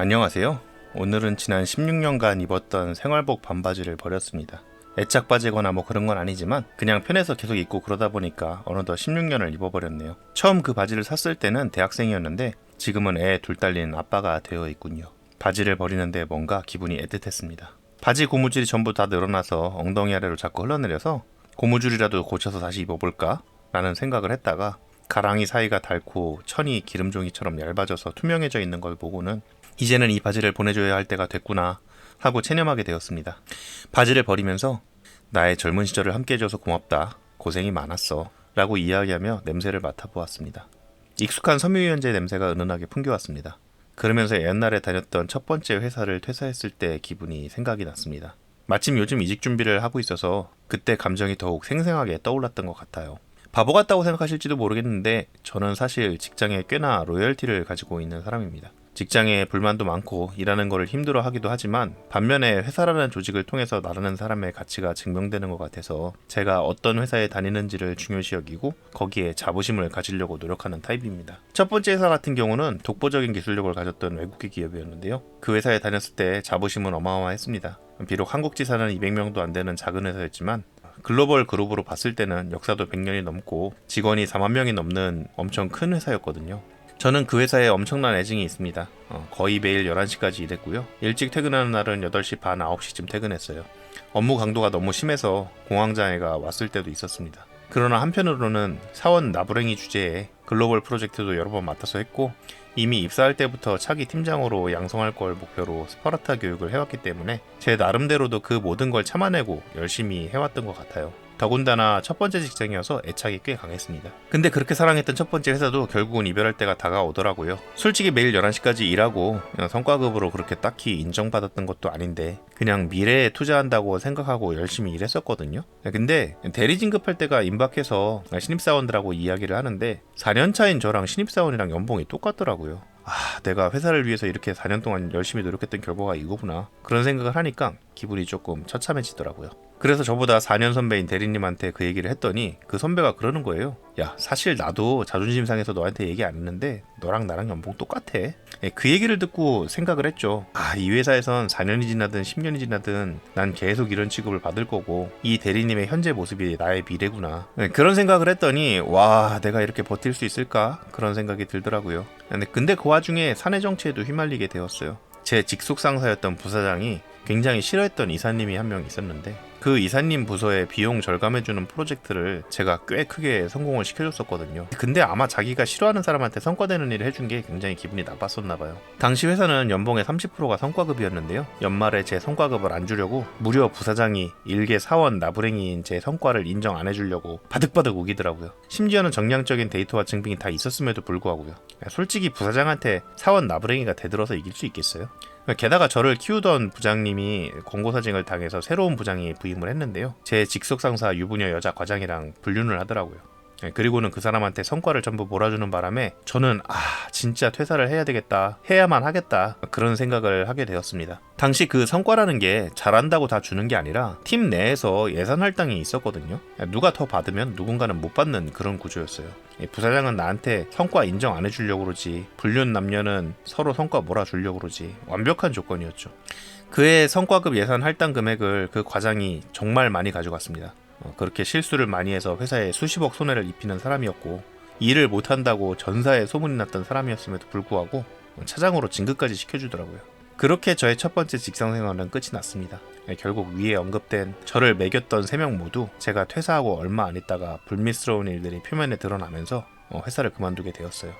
안녕하세요. 오늘은 지난 16년간 입었던 생활복 반바지를 버렸습니다. 애착 빠지거나 뭐 그런 건 아니지만 그냥 편해서 계속 입고 그러다 보니까 어느덧 16년을 입어버렸네요. 처음 그 바지를 샀을 때는 대학생이었는데 지금은 애 둘 딸린 아빠가 되어 있군요. 바지를 버리는데 뭔가 기분이 애틋했습니다. 바지 고무줄이 전부 다 늘어나서 엉덩이 아래로 자꾸 흘러내려서 고무줄이라도 고쳐서 다시 입어볼까? 라는 생각을 했다가 가랑이 사이가 닳고 천이 기름종이처럼 얇아져서 투명해져 있는 걸 보고는 이제는 이 바지를 보내줘야 할 때가 됐구나 하고 체념하게 되었습니다. 바지를 버리면서 나의 젊은 시절을 함께 해줘서 고맙다, 고생이 많았어 라고 이야기하며 냄새를 맡아보았습니다. 익숙한 섬유유연제 냄새가 은은하게 풍겨왔습니다. 그러면서 옛날에 다녔던 첫 번째 회사를 퇴사했을 때 기분이 생각이 났습니다. 마침 요즘 이직 준비를 하고 있어서 그때 감정이 더욱 생생하게 떠올랐던 것 같아요. 바보 같다고 생각하실지도 모르겠는데 저는 사실 직장에 꽤나 로열티를 가지고 있는 사람입니다. 직장에 불만도 많고 일하는 거를 힘들어 하기도 하지만 반면에 회사라는 조직을 통해서 나르는 사람의 가치가 증명되는 것 같아서 제가 어떤 회사에 다니는지를 중요시 여기고 거기에 자부심을 가지려고 노력하는 타입입니다. 첫 번째 회사 같은 경우는 독보적인 기술력을 가졌던 외국계 기업이었는데요. 그 회사에 다녔을 때 자부심은 어마어마했습니다. 비록 한국 지사는 200명도 안 되는 작은 회사였지만 글로벌 그룹으로 봤을 때는 역사도 100년이 넘고 직원이 4만 명이 넘는 엄청 큰 회사였거든요. 저는 그 회사에 엄청난 애증이 있습니다. 거의 매일 11시까지 일했고요. 일찍 퇴근하는 날은 8시 반, 9시쯤 퇴근했어요. 업무 강도가 너무 심해서 공황장애가 왔을 때도 있었습니다. 그러나 한편으로는 사원 나부랭이 주제에 글로벌 프로젝트도 여러 번 맡아서 했고 이미 입사할 때부터 차기 팀장으로 양성할 걸 목표로 스파르타 교육을 해왔기 때문에 제 나름대로도 그 모든 걸 참아내고 열심히 해왔던 것 같아요. 더군다나 첫 번째 직장이어서 애착이 꽤 강했습니다. 근데 그렇게 사랑했던 첫 번째 회사도 결국은 이별할 때가 다가오더라고요. 솔직히 매일 11시까지 일하고 성과급으로 그렇게 딱히 인정받았던 것도 아닌데 그냥 미래에 투자한다고 생각하고 열심히 일했었거든요. 근데 대리 진급할 때가 임박해서 신입사원들하고 이야기를 하는데 4년 차인 저랑 신입사원이랑 연봉이 똑같더라고요. 내가 회사를 위해서 이렇게 4년 동안 열심히 노력했던 결과가 이거구나. 그런 생각을 하니까 기분이 조금 처참해지더라고요. 그래서 저보다 4년 선배인 대리님한테 그 얘기를 했더니 그 선배가 그러는 거예요. 야, 사실 나도 자존심 상해서 너한테 얘기 안 했는데 너랑 나랑 연봉 똑같아. 그 얘기를 듣고 생각을 했죠. 이 회사에선 4년이 지나든 10년이 지나든 난 계속 이런 취급을 받을 거고 이 대리님의 현재 모습이 나의 미래구나. 그런 생각을 했더니 와, 내가 이렇게 버틸 수 있을까? 그런 생각이 들더라고요. 근데 그 와중에 사내 정치에도 휘말리게 되었어요. 제 직속 상사였던 부사장이 굉장히 싫어했던 이사님이 한 명 있었는데 그 이사님 부서에 비용 절감해주는 프로젝트를 제가 꽤 크게 성공을 시켜줬었거든요. 근데 아마 자기가 싫어하는 사람한테 성과되는 일을 해준 게 굉장히 기분이 나빴었나봐요. 당시 회사는 연봉의 30%가 성과급이었는데요. 연말에 제 성과급을 안 주려고 무려 부사장이 일개 사원 나부랭이인 제 성과를 인정 안 해주려고 바득바득 우기더라고요. 심지어는 정량적인 데이터와 증빙이 다 있었음에도 불구하고요. 솔직히 부사장한테 사원 나부랭이가 대들어서 이길 수 있겠어요? 게다가 저를 키우던 부장님이 권고사직을 당해서 새로운 부장이 부임을 했는데요. 제 직속 상사 유부녀 여자 과장이랑 불륜을 하더라고요. 그리고는 그 사람한테 성과를 전부 몰아주는 바람에 저는 진짜 퇴사를 해야 되겠다, 해야만 하겠다 그런 생각을 하게 되었습니다. 당시 그 성과라는 게 잘한다고 다 주는 게 아니라 팀 내에서 예산 할당이 있었거든요. 누가 더 받으면 누군가는 못 받는 그런 구조였어요. 부사장은 나한테 성과 인정 안 해주려고 그러지, 불륜 남녀는 서로 성과 몰아주려고 그러지. 완벽한 조건이었죠. 그의 성과급 예산 할당 금액을 그 과장이 정말 많이 가져갔습니다. 그렇게 실수를 많이 해서 회사에 수십억 손해를 입히는 사람이었고 일을 못한다고 전사에 소문이 났던 사람이었음에도 불구하고 차장으로 진급까지 시켜주더라고요. 그렇게 저의 첫 번째 직장 생활은 끝이 났습니다. 결국 위에 언급된 저를 매겼던 3명 모두 제가 퇴사하고 얼마 안 있다가 불미스러운 일들이 표면에 드러나면서 회사를 그만두게 되었어요.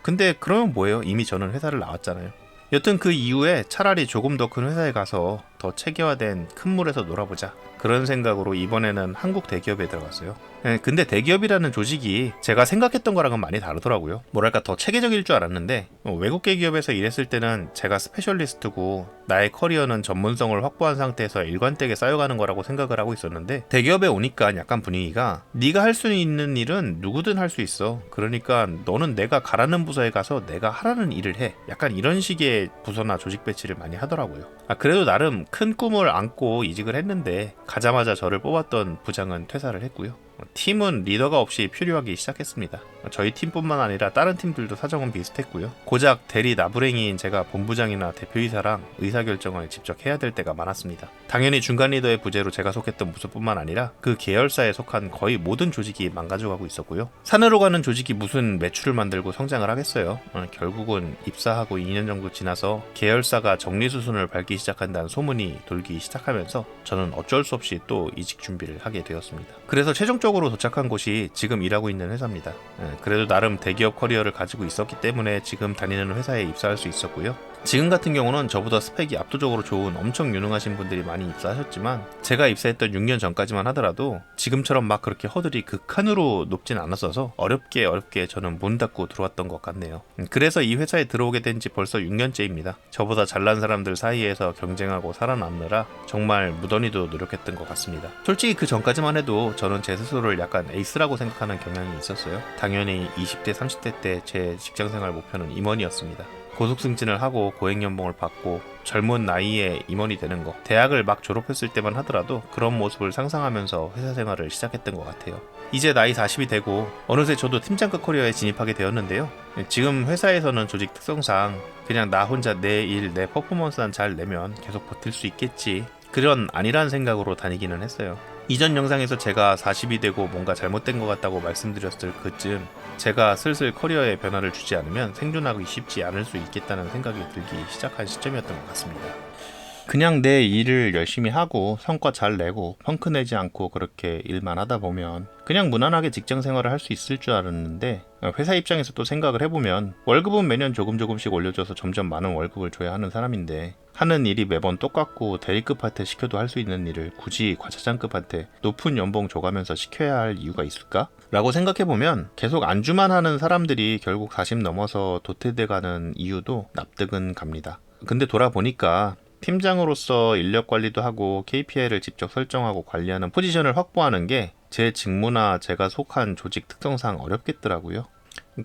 근데 그러면 뭐예요? 이미 저는 회사를 나왔잖아요. 여튼 그 이후에 차라리 조금 더 큰 회사에 가서 더 체계화된 큰 물에서 놀아보자, 그런 생각으로 이번에는 한국 대기업에 들어갔어요. 근데 대기업이라는 조직이 제가 생각했던 거랑은 많이 다르더라고요. 뭐랄까 더 체계적일 줄 알았는데 외국계 기업에서 일했을 때는 제가 스페셜리스트고 나의 커리어는 전문성을 확보한 상태에서 일관되게 쌓여가는 거라고 생각을 하고 있었는데 대기업에 오니까 약간 분위기가 네가 할 수 있는 일은 누구든 할 수 있어, 그러니까 너는 내가 가라는 부서에 가서 내가 하라는 일을 해, 약간 이런 식의 부서나 조직 배치를 많이 하더라고요. 그래도 나름 큰 꿈을 안고 이직을 했는데 가자마자 저를 뽑았던 부장은 퇴사를 했고요. 팀은 리더가 없이 표류하기 시작했습니다. 저희 팀뿐만 아니라 다른 팀들도 사정은 비슷했고요. 고작 대리 나부랭이인 제가 본부장이나 대표이사랑 의사결정을 직접 해야 될 때가 많았습니다. 당연히 중간 리더의 부재로 제가 속했던 부서뿐만 아니라 그 계열사에 속한 거의 모든 조직이 망가져가고 있었고요. 산으로 가는 조직이 무슨 매출을 만들고 성장을 하겠어요. 결국은 입사하고 2년 정도 지나서 계열사가 정리수순을 밟기 시작한다는 소문이 돌기 시작하면서 저는 어쩔 수 없이 또 이직 준비를 하게 되었습니다. 그래서 최종적으로 도착한 곳이 지금 일하고 있는 회사입니다. 그래도 나름 대기업 커리어를 가지고 있었기 때문에 지금 다니는 회사에 입사할 수 있었고요. 지금 같은 경우는 저보다 스펙이 압도적으로 좋은 엄청 유능하신 분들이 많이 입사하셨지만 제가 입사했던 6년 전까지만 하더라도 지금처럼 막 그렇게 허들이 극한으로 높진 않았어서 어렵게 저는 문 닫고 들어왔던 것 같네요. 그래서 이 회사에 들어오게 된 지 벌써 6년째입니다. 저보다 잘난 사람들 사이에서 경쟁하고 살아남느라 정말 무던히도 노력했던 것 같습니다. 솔직히 그 전까지만 해도 저는 제 스스로를 약간 에이스라고 생각하는 경향이 있었어요. 당연히 20대 30대 때 제 직장생활 목표는 임원이었습니다. 고속승진을 하고 고액연봉을 받고 젊은 나이에 임원이 되는 거, 대학을 막 졸업했을 때만 하더라도 그런 모습을 상상하면서 회사 생활을 시작했던 것 같아요. 이제 나이 40이 되고 어느새 저도 팀장급 커리어에 진입하게 되었는데요. 지금 회사에서는 조직 특성상 그냥 나 혼자 내 일, 내 퍼포먼스만 잘 내면 계속 버틸 수 있겠지, 그런 안일한 생각으로 다니기는 했어요. 이전 영상에서 제가 40이 되고 뭔가 잘못된 것 같다고 말씀드렸을 그쯤 제가 슬슬 커리어에 변화를 주지 않으면 생존하기 쉽지 않을 수 있겠다는 생각이 들기 시작한 시점이었던 것 같습니다. 그냥 내 일을 열심히 하고 성과 잘 내고 펑크 내지 않고 그렇게 일만 하다 보면 그냥 무난하게 직장 생활을 할 수 있을 줄 알았는데, 회사 입장에서 또 생각을 해보면 월급은 매년 조금씩 올려줘서 점점 많은 월급을 줘야 하는 사람인데 하는 일이 매번 똑같고 대리급한테 시켜도 할 수 있는 일을 굳이 과차장급한테 높은 연봉 줘가면서 시켜야 할 이유가 있을까? 라고 생각해보면 계속 안주만 하는 사람들이 결국 40 넘어서 도태돼가는 이유도 납득은 갑니다. 근데 돌아보니까 팀장으로서 인력 관리도 하고 KPI를 직접 설정하고 관리하는 포지션을 확보하는 게 제 직무나 제가 속한 조직 특성상 어렵겠더라고요.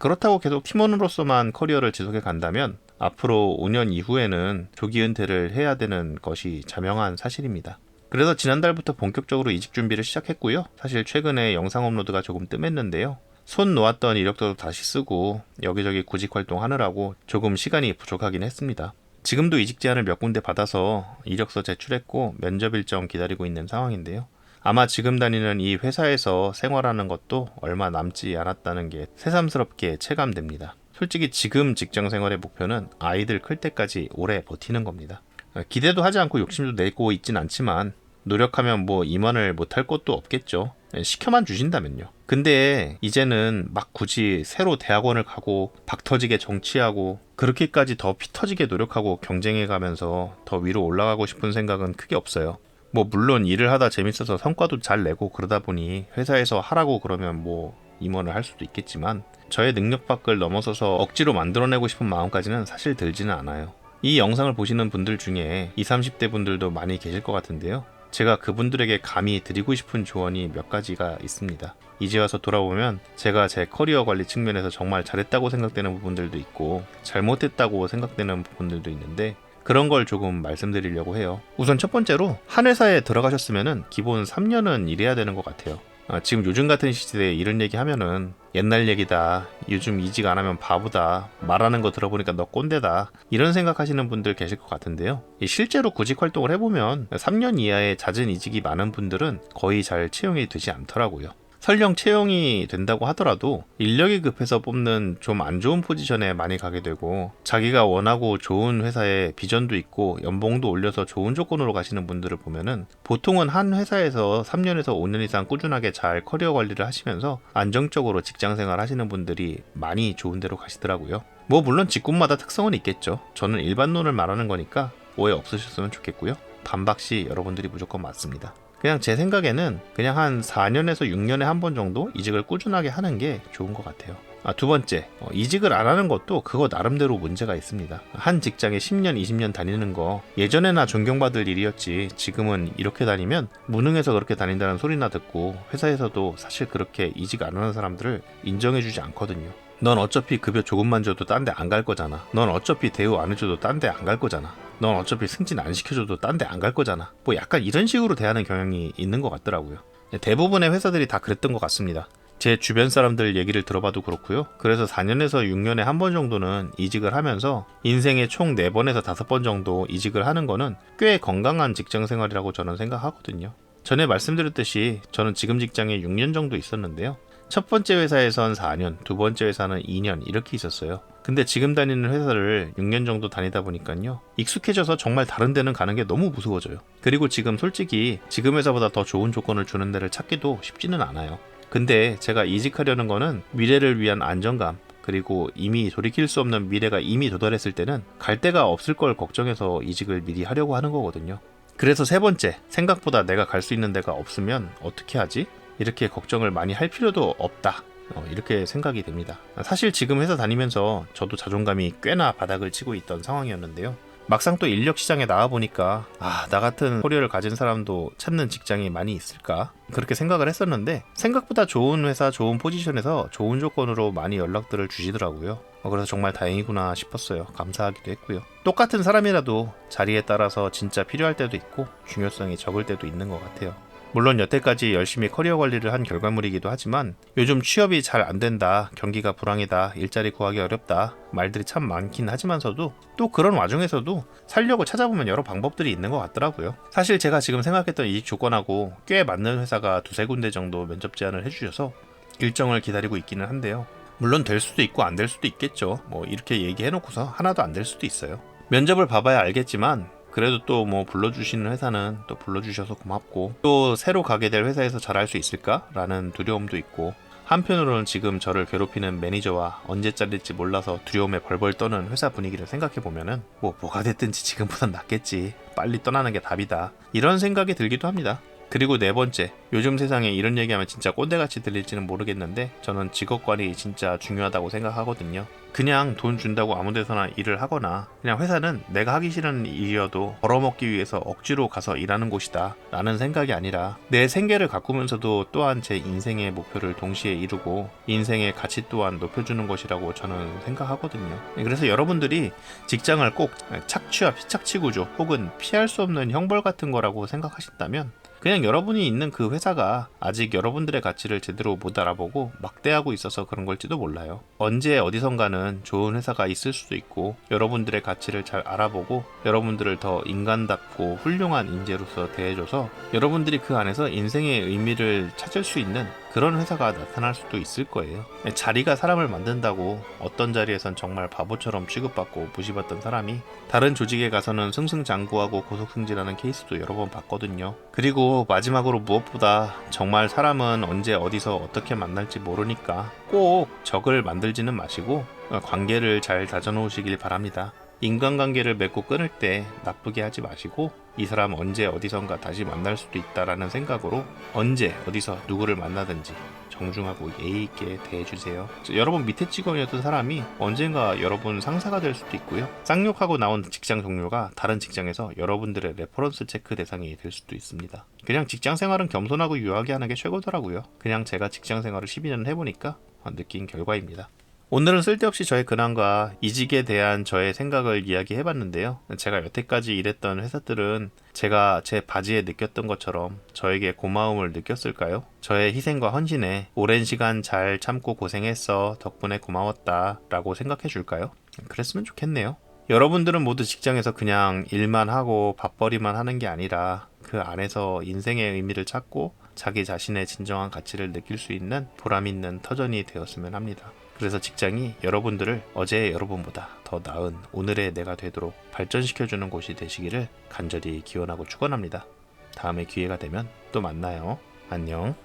그렇다고 계속 팀원으로서만 커리어를 지속해 간다면 앞으로 5년 이후에는 조기 은퇴를 해야 되는 것이 자명한 사실입니다. 그래서 지난달부터 본격적으로 이직 준비를 시작했고요. 사실 최근에 영상 업로드가 조금 뜸했는데요. 손 놓았던 이력서도 다시 쓰고 여기저기 구직 활동하느라고 조금 시간이 부족하긴 했습니다. 지금도 이직 제안을 몇 군데 받아서 이력서 제출했고 면접 일정 기다리고 있는 상황인데요. 아마 지금 다니는 이 회사에서 생활하는 것도 얼마 남지 않았다는 게 새삼스럽게 체감됩니다. 솔직히 지금 직장 생활의 목표는 아이들 클 때까지 오래 버티는 겁니다. 기대도 하지 않고 욕심도 내고 있진 않지만 노력하면 뭐 임원을 못할 것도 없겠죠. 시켜만 주신다면요. 근데 이제는 막 굳이 새로 대학원을 가고 박터지게 정치하고 그렇게까지 더 피터지게 노력하고 경쟁해가면서 더 위로 올라가고 싶은 생각은 크게 없어요. 뭐 물론 일을 하다 재밌어서 성과도 잘 내고 그러다 보니 회사에서 하라고 그러면 뭐 임원을 할 수도 있겠지만 저의 능력 밖을 넘어서서 억지로 만들어내고 싶은 마음까지는 사실 들지는 않아요. 이 영상을 보시는 분들 중에 20, 30대 분들도 많이 계실 것 같은데요. 제가 그분들에게 감히 드리고 싶은 조언이 몇 가지가 있습니다. 이제 와서 돌아보면 제가 제 커리어 관리 측면에서 정말 잘했다고 생각되는 부분들도 있고 잘못했다고 생각되는 부분들도 있는데 그런 걸 조금 말씀드리려고 해요. 우선 첫 번째로 한 회사에 들어가셨으면 기본 3년은 일해야 되는 것 같아요. 지금 요즘 같은 시대에 이런 얘기 하면은 옛날 얘기다, 요즘 이직 안 하면 바보다, 말하는 거 들어보니까 너 꼰대다, 이런 생각하시는 분들 계실 것 같은데요. 실제로 구직 활동을 해보면 3년 이하의 잦은 이직이 많은 분들은 거의 잘 채용이 되지 않더라고요. 설령 채용이 된다고 하더라도 인력이 급해서 뽑는 좀 안 좋은 포지션에 많이 가게 되고 자기가 원하고 좋은 회사에 비전도 있고 연봉도 올려서 좋은 조건으로 가시는 분들을 보면은 보통은 한 회사에서 3년에서 5년 이상 꾸준하게 잘 커리어 관리를 하시면서 안정적으로 직장 생활 하시는 분들이 많이 좋은 데로 가시더라고요. 뭐 물론 직군마다 특성은 있겠죠. 저는 일반론을 말하는 거니까 오해 없으셨으면 좋겠고요. 반박시 여러분들이 무조건 맞습니다. 그냥 제 생각에는 그냥 한 4년에서 6년에 한 번 정도 이직을 꾸준하게 하는 게 좋은 것 같아요. 두 번째, 이직을 안 하는 것도 그거 나름대로 문제가 있습니다. 한 직장에 10년, 20년 다니는 거 예전에나 존경받을 일이었지 지금은 이렇게 다니면 무능해서 그렇게 다닌다는 소리나 듣고 회사에서도 사실 그렇게 이직 안 하는 사람들을 인정해주지 않거든요. 넌 어차피 급여 조금만 줘도 딴 데 안 갈 거잖아. 넌 어차피 대우 안 해줘도 딴 데 안 갈 거잖아. 넌 어차피 승진 안 시켜줘도 딴 데 안 갈 거잖아. 뭐 약간 이런 식으로 대하는 경향이 있는 것 같더라고요. 대부분의 회사들이 다 그랬던 것 같습니다. 제 주변 사람들 얘기를 들어봐도 그렇고요. 그래서 4년에서 6년에 한 번 정도는 이직을 하면서 인생에 총 4번에서 5번 정도 이직을 하는 거는 꽤 건강한 직장 생활이라고 저는 생각하거든요. 전에 말씀드렸듯이 저는 지금 직장에 6년 정도 있었는데요. 첫 번째 회사에선 4년, 두 번째 회사는 2년 이렇게 있었어요. 근데 지금 다니는 회사를 6년 정도 다니다 보니까요. 익숙해져서 정말 다른 데는 가는 게 너무 무서워져요. 그리고 지금 솔직히 지금 회사보다 더 좋은 조건을 주는 데를 찾기도 쉽지는 않아요. 근데 제가 이직하려는 거는 미래를 위한 안정감, 그리고 이미 돌이킬 수 없는 미래가 이미 도달했을 때는 갈 데가 없을 걸 걱정해서 이직을 미리 하려고 하는 거거든요. 그래서 세 번째, 생각보다 내가 갈 수 있는 데가 없으면 어떻게 하지? 이렇게 걱정을 많이 할 필요도 없다. 이렇게 생각이 됩니다. 사실 지금 회사 다니면서 저도 자존감이 꽤나 바닥을 치고 있던 상황이었는데요. 막상 또 인력 시장에 나와보니까 나 같은 커리어를 가진 사람도 찾는 직장이 많이 있을까? 그렇게 생각을 했었는데 생각보다 좋은 회사, 좋은 포지션에서 좋은 조건으로 많이 연락들을 주시더라고요. 그래서 정말 다행이구나 싶었어요. 감사하기도 했고요. 똑같은 사람이라도 자리에 따라서 진짜 필요할 때도 있고 중요성이 적을 때도 있는 것 같아요. 물론 여태까지 열심히 커리어 관리를 한 결과물이기도 하지만 요즘 취업이 잘 안 된다, 경기가 불황이다, 일자리 구하기 어렵다 말들이 참 많긴 하지만서도 또 그런 와중에서도 살려고 찾아보면 여러 방법들이 있는 것 같더라고요. 사실 제가 지금 생각했던 이직 조건하고 꽤 맞는 회사가 두세 군데 정도 면접 제안을 해주셔서 일정을 기다리고 있기는 한데요. 물론 될 수도 있고 안 될 수도 있겠죠. 이렇게 얘기해놓고서 하나도 안 될 수도 있어요. 면접을 봐봐야 알겠지만 그래도 또 불러주시는 회사는 또 불러주셔서 고맙고 또 새로 가게 될 회사에서 잘할 수 있을까? 라는 두려움도 있고 한편으로는 지금 저를 괴롭히는 매니저와 언제 잘릴지 몰라서 두려움에 벌벌 떠는 회사 분위기를 생각해보면은 뭐가 됐든지 지금보단 낫겠지. 빨리 떠나는 게 답이다. 이런 생각이 들기도 합니다. 그리고 네 번째, 요즘 세상에 이런 얘기하면 진짜 꼰대같이 들릴지는 모르겠는데 저는 직업관이 진짜 중요하다고 생각하거든요. 그냥 돈 준다고 아무 데서나 일을 하거나 그냥 회사는 내가 하기 싫은 일이어도 벌어먹기 위해서 억지로 가서 일하는 곳이다 라는 생각이 아니라 내 생계를 가꾸면서도 또한 제 인생의 목표를 동시에 이루고 인생의 가치 또한 높여주는 것이라고 저는 생각하거든요. 그래서 여러분들이 직장을 꼭 착취와 피착취 구조 혹은 피할 수 없는 형벌 같은 거라고 생각하신다면 그냥 여러분이 있는 그 회사가 아직 여러분들의 가치를 제대로 못 알아보고 막대하고 있어서 그런 걸지도 몰라요. 언제 어디선가는 좋은 회사가 있을 수도 있고 여러분들의 가치를 잘 알아보고 여러분들을 더 인간답고 훌륭한 인재로서 대해줘서 여러분들이 그 안에서 인생의 의미를 찾을 수 있는 그런 회사가 나타날 수도 있을 거예요. 자리가 사람을 만든다고 어떤 자리에선 정말 바보처럼 취급받고 무시받던 사람이 다른 조직에 가서는 승승장구하고 고속승진하는 케이스도 여러 번 봤거든요. 그리고 마지막으로 무엇보다 정말 사람은 언제 어디서 어떻게 만날지 모르니까 꼭 적을 만들지는 마시고 관계를 잘 다져놓으시길 바랍니다. 인간관계를 맺고 끊을 때 나쁘게 하지 마시고 이 사람 언제 어디선가 다시 만날 수도 있다라는 생각으로 언제 어디서 누구를 만나든지 정중하고 예의 있게 대해주세요. 여러분 밑에 직원이었던 사람이 언젠가 여러분 상사가 될 수도 있고요. 쌍욕하고 나온 직장 동료가 다른 직장에서 여러분들의 레퍼런스 체크 대상이 될 수도 있습니다. 그냥 직장 생활은 겸손하고 유하게 하는 게 최고더라고요. 그냥 제가 직장 생활을 12년 해보니까 느낀 결과입니다. 오늘은 쓸데없이 저의 근황과 이직에 대한 저의 생각을 이야기해봤는데요. 제가 여태까지 일했던 회사들은 제가 제 바지에 느꼈던 것처럼 저에게 고마움을 느꼈을까요? 저의 희생과 헌신에 오랜 시간 잘 참고 고생했어, 덕분에 고마웠다 라고 생각해 줄까요? 그랬으면 좋겠네요. 여러분들은 모두 직장에서 그냥 일만 하고 밥벌이만 하는 게 아니라 그 안에서 인생의 의미를 찾고 자기 자신의 진정한 가치를 느낄 수 있는 보람 있는 터전이 되었으면 합니다. 그래서 직장이 여러분들을 어제의 여러분보다 더 나은 오늘의 내가 되도록 발전시켜주는 곳이 되시기를 간절히 기원하고 축원합니다. 다음에 기회가 되면 또 만나요. 안녕.